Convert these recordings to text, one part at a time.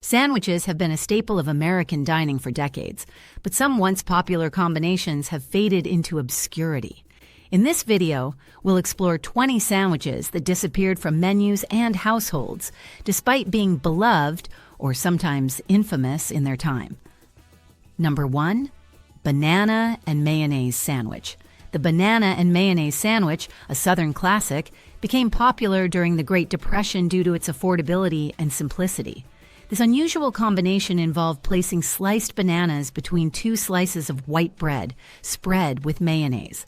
Sandwiches have been a staple of American dining for decades, but some once popular combinations have faded into obscurity. In this video, we'll explore 20 sandwiches that disappeared from menus and households, despite being beloved or sometimes infamous in their time. Number 1. Banana and mayonnaise sandwich. The banana and mayonnaise sandwich, a Southern classic, became popular during the Great Depression due to its affordability and simplicity. This unusual combination involved placing sliced bananas between two slices of white bread, spread with mayonnaise.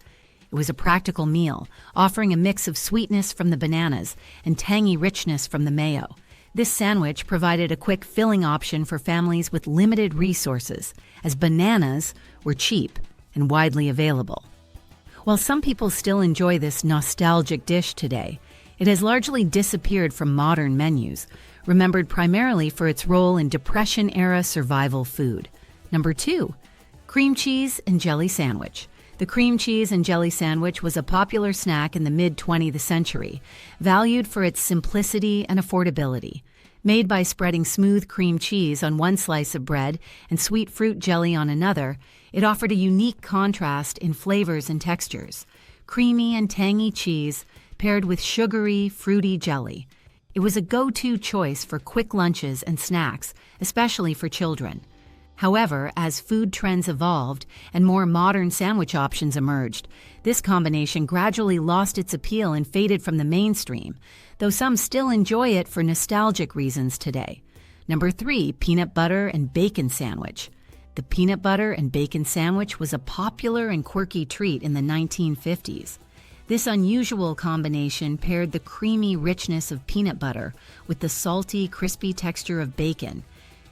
It was a practical meal, offering a mix of sweetness from the bananas and tangy richness from the mayo. This sandwich provided a quick filling option for families with limited resources, as bananas were cheap and widely available. While some people still enjoy this nostalgic dish today, it has largely disappeared from modern menus, remembered primarily for its role in Depression-era survival food. Number 2. Cream cheese and jelly sandwich. The cream cheese and jelly sandwich was a popular snack in the mid-20th century, valued for its simplicity and affordability. Made by spreading smooth cream cheese on one slice of bread and sweet fruit jelly on another, it offered a unique contrast in flavors and textures. Creamy and tangy cheese paired with sugary, fruity jelly. It was a go-to choice for quick lunches and snacks, especially for children. However, as food trends evolved and more modern sandwich options emerged, this combination gradually lost its appeal and faded from the mainstream, though some still enjoy it for nostalgic reasons today. Number 3. Peanut butter and bacon sandwich. The peanut butter and bacon sandwich was a popular and quirky treat in the 1950s. This unusual combination paired the creamy richness of peanut butter with the salty, crispy texture of bacon,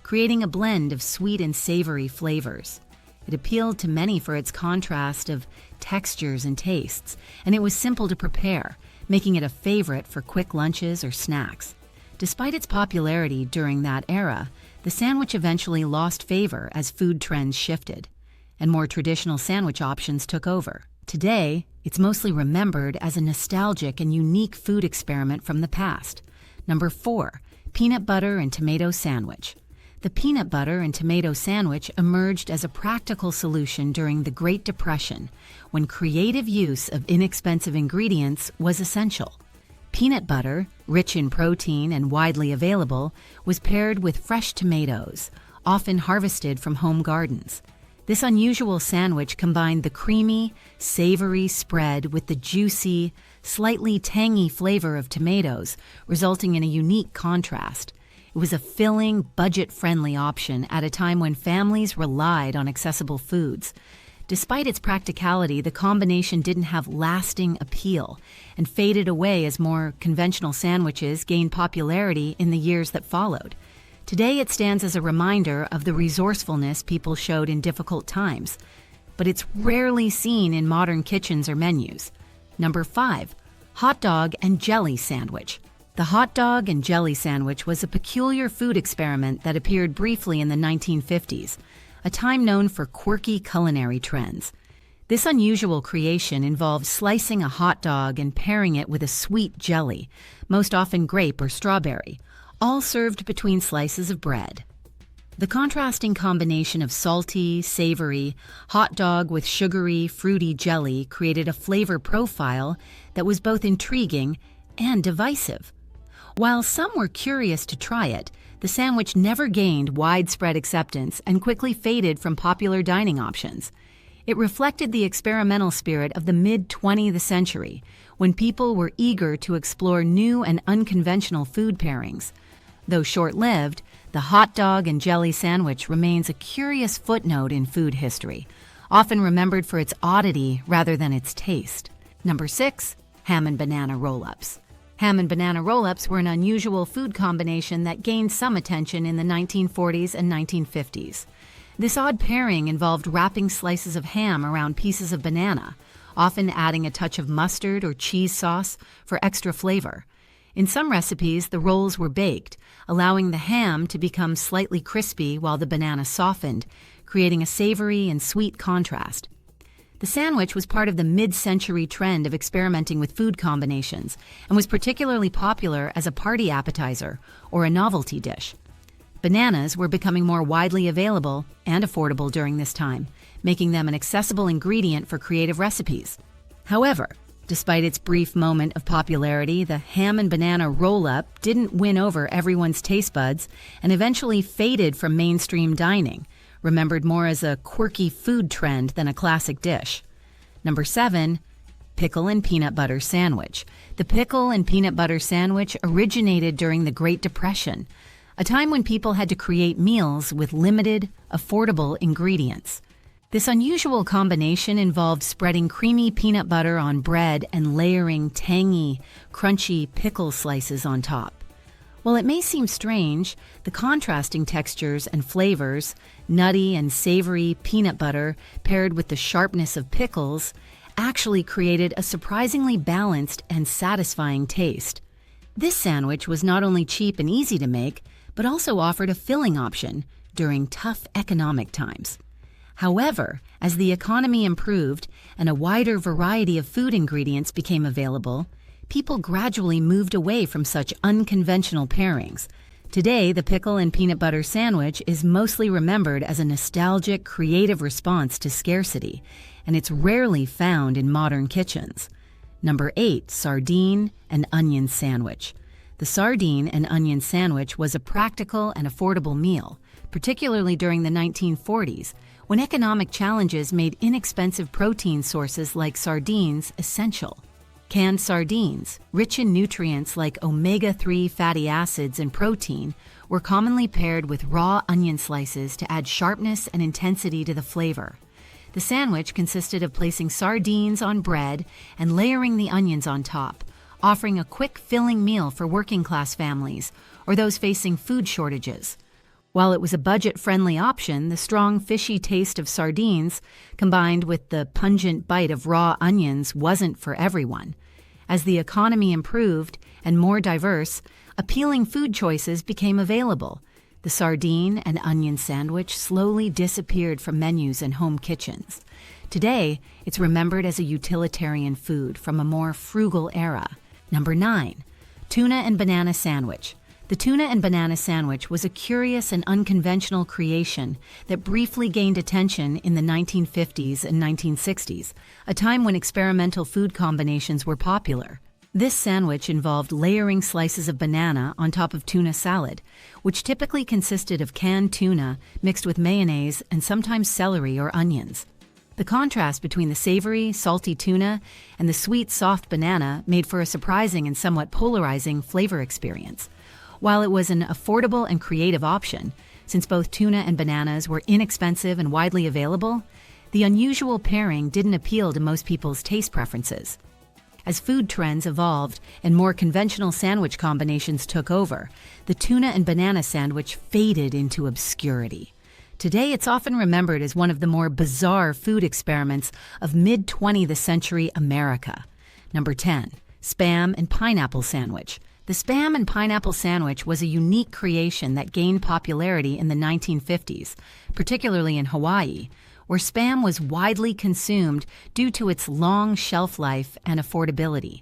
creating a blend of sweet and savory flavors. It appealed to many for its contrast of textures and tastes, and it was simple to prepare, making it a favorite for quick lunches or snacks. Despite its popularity during that era, the sandwich eventually lost favor as food trends shifted, and more traditional sandwich options took over. Today, it's mostly remembered as a nostalgic and unique food experiment from the past. Number 4. Peanut butter and tomato sandwich. The peanut butter and tomato sandwich emerged as a practical solution during the Great Depression, when creative use of inexpensive ingredients was essential. Peanut butter, rich in protein and widely available, was paired with fresh tomatoes, often harvested from home gardens. This unusual sandwich combined the creamy, savory spread with the juicy, slightly tangy flavor of tomatoes, resulting in a unique contrast. It was a filling, budget-friendly option at a time when families relied on accessible foods. Despite its practicality, the combination didn't have lasting appeal and faded away as more conventional sandwiches gained popularity in the years that followed. Today, it stands as a reminder of the resourcefulness people showed in difficult times, but it's rarely seen in modern kitchens or menus. Number 5. Hot dog and jelly sandwich. The hot dog and jelly sandwich was a peculiar food experiment that appeared briefly in the 1950s, a time known for quirky culinary trends. This unusual creation involved slicing a hot dog and pairing it with a sweet jelly, most often grape or strawberry, all served between slices of bread. The contrasting combination of salty, savory, hot dog with sugary, fruity jelly created a flavor profile that was both intriguing and divisive. While some were curious to try it, the sandwich never gained widespread acceptance and quickly faded from popular dining options. It reflected the experimental spirit of the mid-20th century, when people were eager to explore new and unconventional food pairings. Though short-lived, the hot dog and jelly sandwich remains a curious footnote in food history, often remembered for its oddity rather than its taste. Number 6. Ham and banana roll-ups. Ham and banana roll-ups were an unusual food combination that gained some attention in the 1940s and 1950s. This odd pairing involved wrapping slices of ham around pieces of banana, often adding a touch of mustard or cheese sauce for extra flavor. In some recipes, the rolls were baked, allowing the ham to become slightly crispy while the banana softened, creating a savory and sweet contrast. The sandwich was part of the mid-century trend of experimenting with food combinations and was particularly popular as a party appetizer or a novelty dish. Bananas were becoming more widely available and affordable during this time, making them an accessible ingredient for creative recipes. However, despite its brief moment of popularity, the ham and banana roll-up didn't win over everyone's taste buds and eventually faded from mainstream dining, remembered more as a quirky food trend than a classic dish. Number 7. Pickle and peanut butter sandwich. The pickle and peanut butter sandwich originated during the Great Depression, a time when people had to create meals with limited, affordable ingredients. This unusual combination involved spreading creamy peanut butter on bread and layering tangy, crunchy pickle slices on top. While it may seem strange, the contrasting textures and flavors, nutty and savory peanut butter paired with the sharpness of pickles, actually created a surprisingly balanced and satisfying taste. This sandwich was not only cheap and easy to make, but also offered a filling option during tough economic times. However, as the economy improved and a wider variety of food ingredients became available, people gradually moved away from such unconventional pairings. Today, the pickle and peanut butter sandwich is mostly remembered as a nostalgic, creative response to scarcity, and it's rarely found in modern kitchens. Number 8. Sardine and onion sandwich. The sardine and onion sandwich was a practical and affordable meal, particularly during the 1940s, when economic challenges made inexpensive protein sources like sardines essential. Canned sardines, rich in nutrients like omega-3 fatty acids and protein, were commonly paired with raw onion slices to add sharpness and intensity to the flavor. The sandwich consisted of placing sardines on bread and layering the onions on top, offering a quick, filling meal for working-class families or those facing food shortages. While it was a budget-friendly option, the strong, fishy taste of sardines, combined with the pungent bite of raw onions, wasn't for everyone. As the economy improved and more diverse, appealing food choices became available. The sardine and onion sandwich slowly disappeared from menus and home kitchens. Today, it's remembered as a utilitarian food from a more frugal era. Number 9. Tuna and banana sandwich. The tuna and banana sandwich was a curious and unconventional creation that briefly gained attention in the 1950s and 1960s, a time when experimental food combinations were popular. This sandwich involved layering slices of banana on top of tuna salad, which typically consisted of canned tuna mixed with mayonnaise and sometimes celery or onions. The contrast between the savory, salty tuna and the sweet, soft banana made for a surprising and somewhat polarizing flavor experience. While it was an affordable and creative option, since both tuna and bananas were inexpensive and widely available, the unusual pairing didn't appeal to most people's taste preferences. As food trends evolved and more conventional sandwich combinations took over, the tuna and banana sandwich faded into obscurity. Today, it's often remembered as one of the more bizarre food experiments of mid-20th century America. Number 10. Spam and pineapple sandwich. The Spam and pineapple sandwich was a unique creation that gained popularity in the 1950s, particularly in Hawaii, where Spam was widely consumed due to its long shelf life and affordability.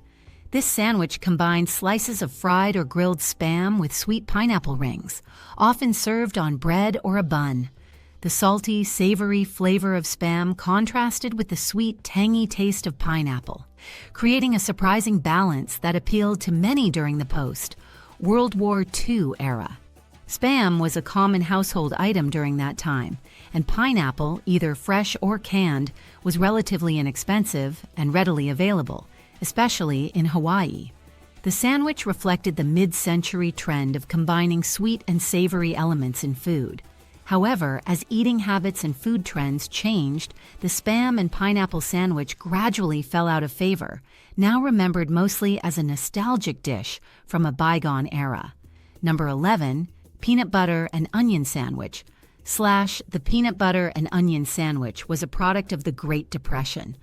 This sandwich combined slices of fried or grilled Spam with sweet pineapple rings, often served on bread or a bun. The salty, savory flavor of Spam contrasted with the sweet, tangy taste of pineapple, creating a surprising balance that appealed to many during the post-World War II era. Spam was a common household item during that time, and pineapple, either fresh or canned, was relatively inexpensive and readily available, especially in Hawaii. The sandwich reflected the mid-century trend of combining sweet and savory elements in food. However, as eating habits and food trends changed, the Spam and pineapple sandwich gradually fell out of favor, now remembered mostly as a nostalgic dish from a bygone era. Number 11. Peanut butter and onion sandwich. The peanut butter and onion sandwich was a product of the Great Depression,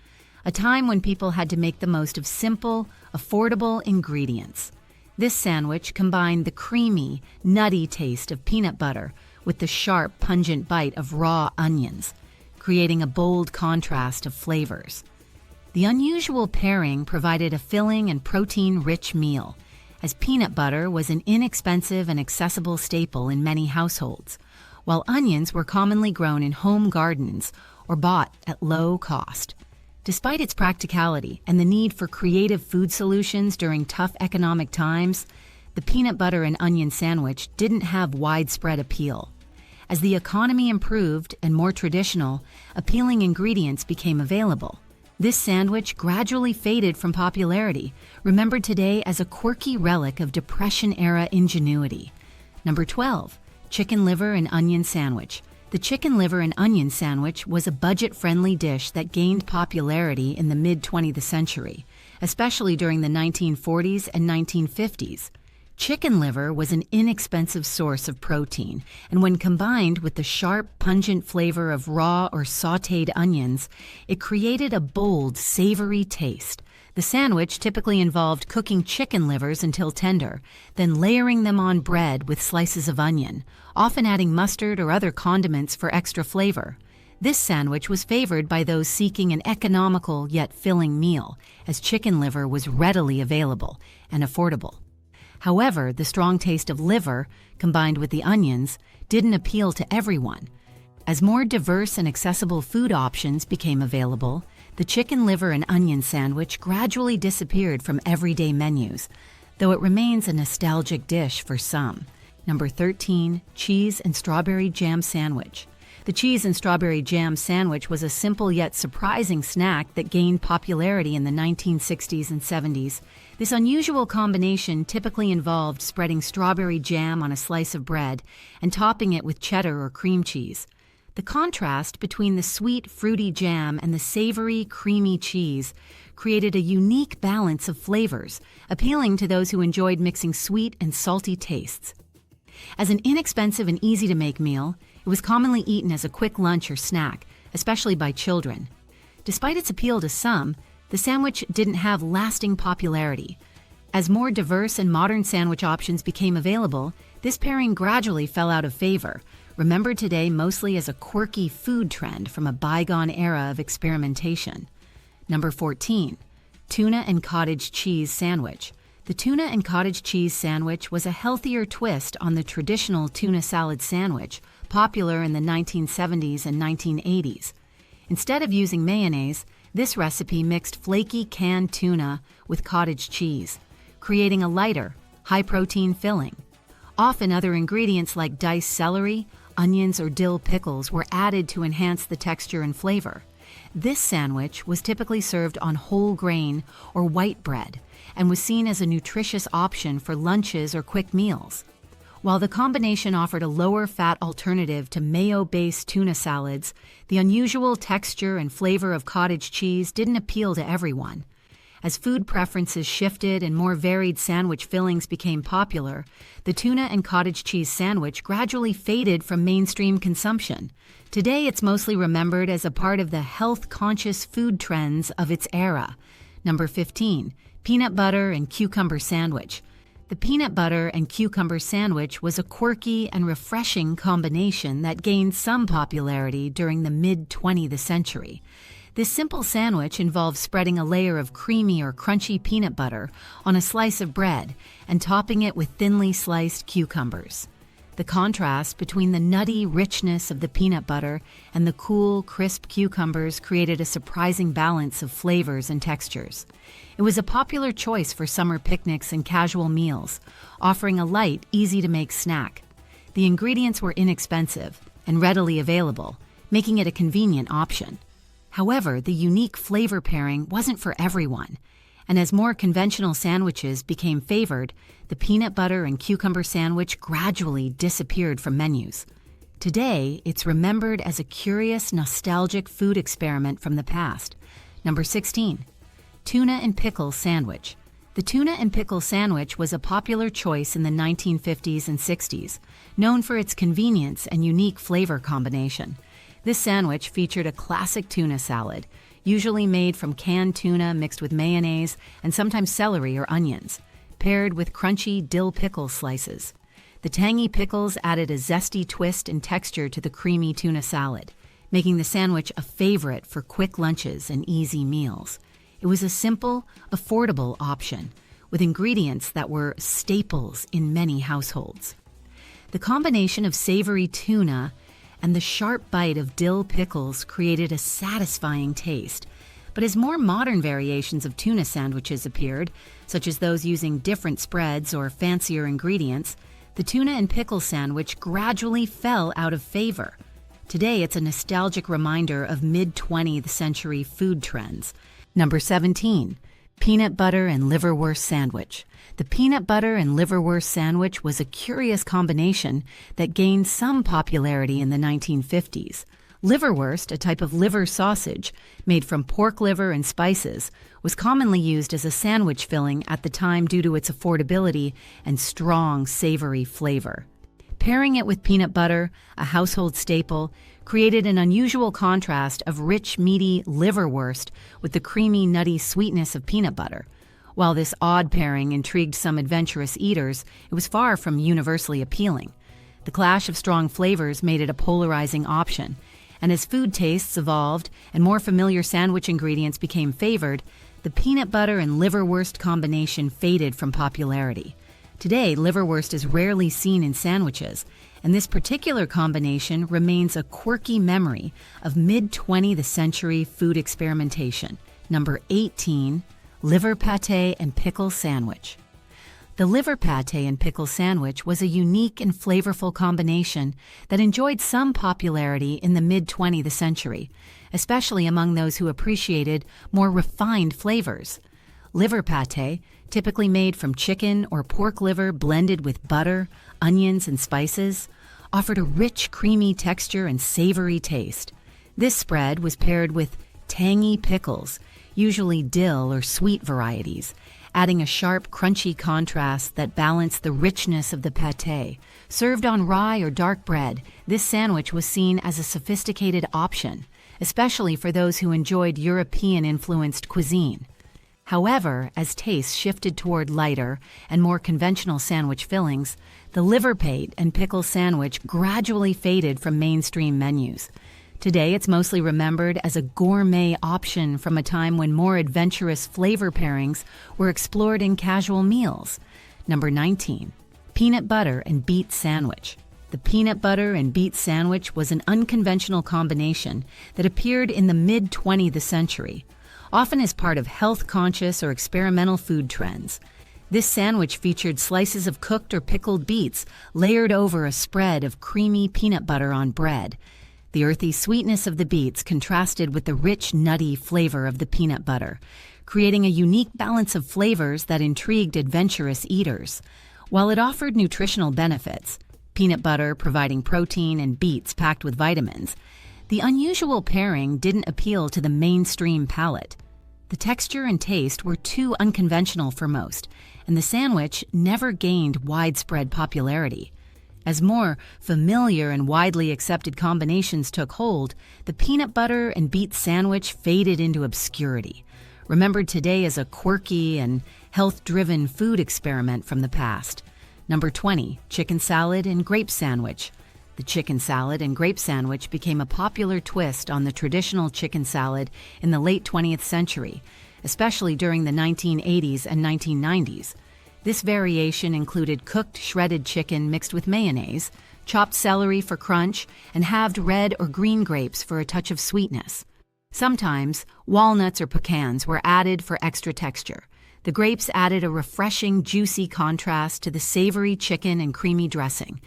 a time when people had to make the most of simple, affordable ingredients. This sandwich combined the creamy, nutty taste of peanut butter with the sharp, pungent bite of raw onions, creating a bold contrast of flavors. The unusual pairing provided a filling and protein-rich meal, as peanut butter was an inexpensive and accessible staple in many households, while onions were commonly grown in home gardens or bought at low cost. Despite its practicality and the need for creative food solutions during tough economic times, the peanut butter and onion sandwich didn't have widespread appeal. As the economy improved and more traditional, appealing ingredients became available. This sandwich gradually faded from popularity, remembered today as a quirky relic of Depression-era ingenuity. Number 12. Chicken liver and onion sandwich. The chicken liver and onion sandwich was a budget-friendly dish that gained popularity in the mid-20th century, especially during the 1940s and 1950s. Chicken liver was an inexpensive source of protein, and when combined with the sharp, pungent flavor of raw or sautéed onions, it created a bold, savory taste. The sandwich typically involved cooking chicken livers until tender, then layering them on bread with slices of onion, often adding mustard or other condiments for extra flavor. This sandwich was favored by those seeking an economical yet filling meal, as chicken liver was readily available and affordable. However, the strong taste of liver, combined with the onions, didn't appeal to everyone. As more diverse and accessible food options became available, the chicken liver and onion sandwich gradually disappeared from everyday menus, though it remains a nostalgic dish for some. Number 13. Cheese and strawberry jam sandwich. The cheese and strawberry jam sandwich was a simple yet surprising snack that gained popularity in the 1960s and 70s. This unusual combination typically involved spreading strawberry jam on a slice of bread and topping it with cheddar or cream cheese. The contrast between the sweet, fruity jam and the savory, creamy cheese created a unique balance of flavors, appealing to those who enjoyed mixing sweet and salty tastes. As an inexpensive and easy-to-make meal, it was commonly eaten as a quick lunch or snack, especially by children. Despite its appeal to some, the sandwich didn't have lasting popularity. As more diverse and modern sandwich options became available, this pairing gradually fell out of favor, remembered today mostly as a quirky food trend from a bygone era of experimentation. Number 14. Tuna and cottage cheese sandwich. The tuna and cottage cheese sandwich was a healthier twist on the traditional tuna salad sandwich, popular in the 1970s and 1980s. Instead of using mayonnaise, this recipe mixed flaky canned tuna with cottage cheese, creating a lighter, high-protein filling. Often other ingredients like diced celery, onions, or dill pickles were added to enhance the texture and flavor. This sandwich was typically served on whole grain or white bread and was seen as a nutritious option for lunches or quick meals. While the combination offered a lower-fat alternative to mayo-based tuna salads, the unusual texture and flavor of cottage cheese didn't appeal to everyone. As food preferences shifted and more varied sandwich fillings became popular, the tuna and cottage cheese sandwich gradually faded from mainstream consumption. Today, it's mostly remembered as a part of the health-conscious food trends of its era. Number 15. Peanut butter and cucumber sandwich. The peanut butter and cucumber sandwich was a quirky and refreshing combination that gained some popularity during the mid-20th century. This simple sandwich involves spreading a layer of creamy or crunchy peanut butter on a slice of bread and topping it with thinly sliced cucumbers. The contrast between the nutty richness of the peanut butter and the cool, crisp cucumbers created a surprising balance of flavors and textures. It was a popular choice for summer picnics and casual meals, offering a light, easy-to-make snack. The ingredients were inexpensive and readily available, making it a convenient option. However, the unique flavor pairing wasn't for everyone, and as more conventional sandwiches became favored, the peanut butter and cucumber sandwich gradually disappeared from menus. Today, it's remembered as a curious, nostalgic food experiment from the past. Number 16. Tuna and pickle sandwich. The tuna and pickle sandwich was a popular choice in the 1950s and 60s, known for its convenience and unique flavor combination. This sandwich featured a classic tuna salad, usually made from canned tuna mixed with mayonnaise and sometimes celery or onions, paired with crunchy dill pickle slices. The tangy pickles added a zesty twist and texture to the creamy tuna salad, making the sandwich a favorite for quick lunches and easy meals. It was a simple, affordable option, with ingredients that were staples in many households. The combination of savory tuna and the sharp bite of dill pickles created a satisfying taste. But as more modern variations of tuna sandwiches appeared, such as those using different spreads or fancier ingredients, the tuna and pickle sandwich gradually fell out of favor. Today, it's a nostalgic reminder of mid-20th century food trends. Number 17. Peanut butter and liverwurst sandwich. The peanut butter and liverwurst sandwich was a curious combination that gained some popularity in the 1950s. Liverwurst, a type of liver sausage made from pork liver and spices, was commonly used as a sandwich filling at the time due to its affordability and strong, savory flavor. Pairing it with peanut butter, a household staple, created an unusual contrast of rich, meaty liverwurst with the creamy, nutty sweetness of peanut butter. While this odd pairing intrigued some adventurous eaters, it was far from universally appealing. The clash of strong flavors made it a polarizing option, and as food tastes evolved and more familiar sandwich ingredients became favored, the peanut butter and liverwurst combination faded from popularity. Today, liverwurst is rarely seen in sandwiches, and this particular combination remains a quirky memory of mid-20th century food experimentation. Number 18. Liver pate and pickle sandwich. The liver pate and pickle sandwich was a unique and flavorful combination that enjoyed some popularity in the mid-20th century, especially among those who appreciated more refined flavors. Liver pate, typically made from chicken or pork liver blended with butter, onions, and spices, offered a rich, creamy texture and savory taste. This spread was paired with tangy pickles, usually dill or sweet varieties, adding a sharp, crunchy contrast that balanced the richness of the pate. Served on rye or dark bread, this sandwich was seen as a sophisticated option, especially for those who enjoyed European-influenced cuisine. However, as tastes shifted toward lighter and more conventional sandwich fillings, the liver pate and pickle sandwich gradually faded from mainstream menus. Today, it's mostly remembered as a gourmet option from a time when more adventurous flavor pairings were explored in casual meals. Number 19. Peanut butter and beet sandwich. The peanut butter and beet sandwich was an unconventional combination that appeared in the mid-20th century, often as part of health-conscious or experimental food trends. This sandwich featured slices of cooked or pickled beets layered over a spread of creamy peanut butter on bread. The earthy sweetness of the beets contrasted with the rich, nutty flavor of the peanut butter, creating a unique balance of flavors that intrigued adventurous eaters. While it offered nutritional benefits, peanut butter providing protein and beets packed with vitamins, the unusual pairing didn't appeal to the mainstream palate. The texture and taste were too unconventional for most, and the sandwich never gained widespread popularity. As more familiar and widely accepted combinations took hold, the peanut butter and beet sandwich faded into obscurity, remembered today as a quirky and health-driven food experiment from the past. Number 20, chicken salad and grape sandwich. The chicken salad and grape sandwich became a popular twist on the traditional chicken salad in the late 20th century, especially during the 1980s and 1990s. This variation included cooked shredded chicken mixed with mayonnaise, chopped celery for crunch, and halved red or green grapes for a touch of sweetness. Sometimes, walnuts or pecans were added for extra texture. The grapes added a refreshing, juicy contrast to the savory chicken and creamy dressing,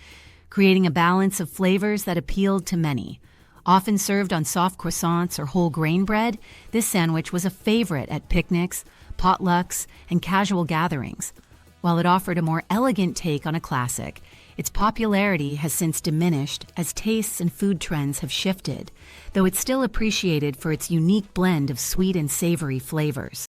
creating a balance of flavors that appealed to many. Often served on soft croissants or whole grain bread, this sandwich was a favorite at picnics, potlucks, and casual gatherings. While it offered a more elegant take on a classic, its popularity has since diminished as tastes and food trends have shifted, though it's still appreciated for its unique blend of sweet and savory flavors.